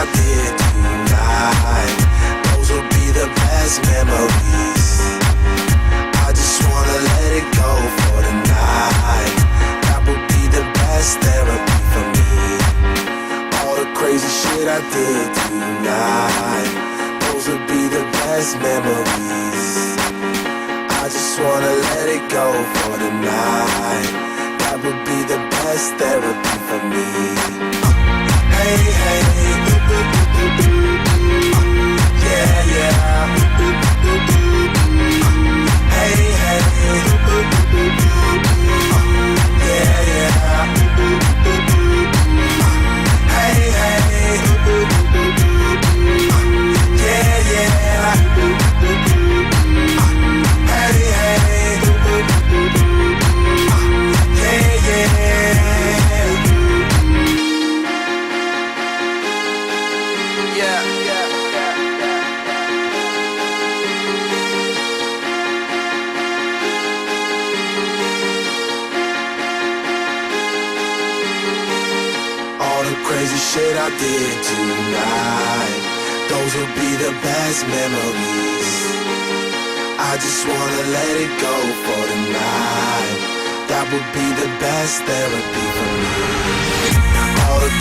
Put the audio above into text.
I did tonight, those will be the best memories. I just wanna let it go for the night. That would be the best therapy for me. All the crazy shit I did tonight, those would be the best memories. I just wanna let it go for the night. That would be the best therapy for me. Hey, hey, yeah, yeah. Hey, hey, yeah, yeah. Hey, hey, yeah, yeah. Hey, hey, yeah, yeah. Yeah, yeah, yeah, yeah. All the crazy shit I did tonight, those will be the best memories. I just wanna let it go for the night. That would be the best therapy for me. All the